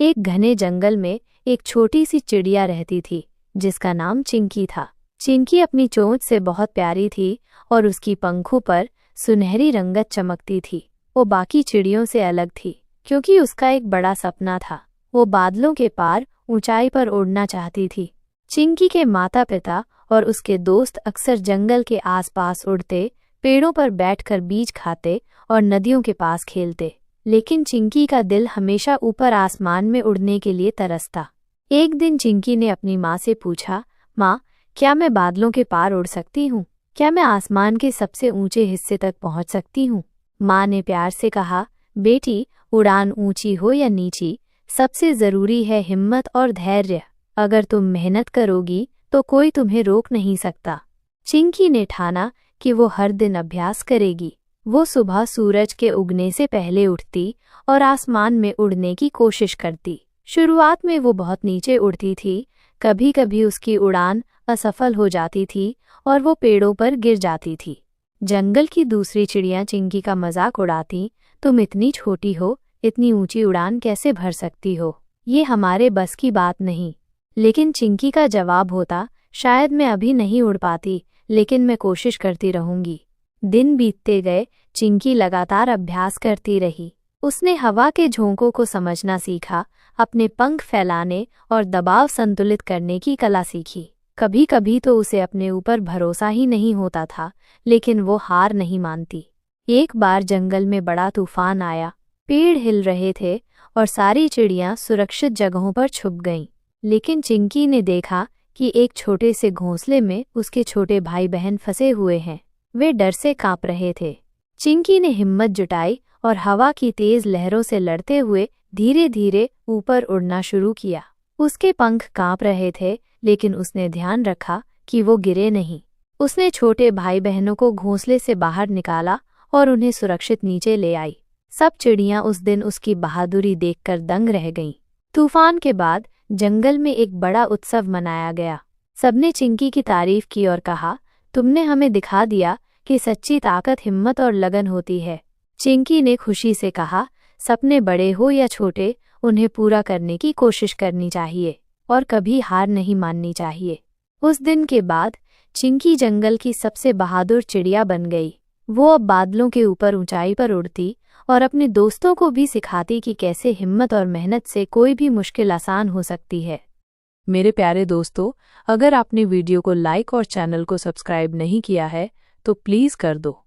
एक घने जंगल में एक छोटी सी चिड़िया रहती थी जिसका नाम चिंकी था। चिंकी अपनी चोंच से बहुत प्यारी थी और उसकी पंखों पर सुनहरी रंगत चमकती थी। वो बाकी चिड़ियों से अलग थी क्योंकि उसका एक बड़ा सपना था। वो बादलों के पार ऊंचाई पर उड़ना चाहती थी। चिंकी के माता पिता और उसके दोस्त अक्सर जंगल के आसपास उड़ते, पेड़ों पर बैठकर बीज खाते और नदियों के पास खेलते, लेकिन चिंकी का दिल हमेशा ऊपर आसमान में उड़ने के लिए तरसता। एक दिन चिंकी ने अपनी माँ से पूछा, माँ, क्या मैं बादलों के पार उड़ सकती हूँ? क्या मैं आसमान के सबसे ऊंचे हिस्से तक पहुँच सकती हूँ? माँ ने प्यार से कहा, बेटी, उड़ान ऊंची हो या नीची, सबसे ज़रूरी है हिम्मत और धैर्य। अगर तुम मेहनत करोगी तो कोई तुम्हें रोक नहीं सकता। चिंकी ने ठाना कि वो हर दिन अभ्यास करेगी। वो सुबह सूरज के उगने से पहले उठती और आसमान में उड़ने की कोशिश करती। शुरुआत में वो बहुत नीचे उड़ती थी, कभी कभी उसकी उड़ान असफल हो जाती थी और वो पेड़ों पर गिर जाती थी। जंगल की दूसरी चिड़ियाँ चिंकी का मजाक उड़ाती, तुम इतनी छोटी हो, इतनी ऊंची उड़ान कैसे भर सकती हो? ये हमारे बस की बात नहीं। लेकिन चिंकी का जवाब होता, शायद मैं अभी नहीं उड़ पाती, लेकिन मैं कोशिश करती रहूंगी। दिन बीतते गए, चिंकी लगातार अभ्यास करती रही। उसने हवा के झोंकों को समझना सीखा, अपने पंख फैलाने और दबाव संतुलित करने की कला सीखी। कभी कभी तो उसे अपने ऊपर भरोसा ही नहीं होता था, लेकिन वो हार नहीं मानती। एक बार जंगल में बड़ा तूफान आया, पेड़ हिल रहे थे और सारी चिड़ियाँ सुरक्षित जगहों पर छुप गईं। लेकिन चिंकी ने देखा कि एक छोटे से घोंसले में उसके छोटे भाई बहन फंसे हुए हैं। वे डर से कांप रहे थे। चिंकी ने हिम्मत जुटाई और हवा की तेज लहरों से लड़ते हुए धीरे धीरे ऊपर उड़ना शुरू किया। उसके पंख कांप रहे थे, लेकिन उसने ध्यान रखा कि वो गिरे नहीं। उसने छोटे भाई बहनों को घोंसले से बाहर निकाला और उन्हें सुरक्षित नीचे ले आई। सब चिड़ियाँ उस दिन उसकी बहादुरी देखकर दंग रह गईं। तूफान के बाद जंगल में एक बड़ा उत्सव मनाया गया। सबने चिंकी की तारीफ की और कहा, तुमने हमें दिखा दिया कि सच्ची ताकत हिम्मत और लगन होती है। चिंकी ने खुशी से कहा, सपने बड़े हो या छोटे, उन्हें पूरा करने की कोशिश करनी चाहिए और कभी हार नहीं माननी चाहिए। उस दिन के बाद चिंकी जंगल की सबसे बहादुर चिड़िया बन गई। वो अब बादलों के ऊपर ऊंचाई पर उड़ती और अपने दोस्तों को भी सिखाती कि कैसे हिम्मत और मेहनत से कोई भी मुश्किल आसान हो सकती है। मेरे प्यारे दोस्तों, अगर आपने वीडियो को लाइक और चैनल को सब्सक्राइब नहीं किया है तो प्लीज़ कर दो।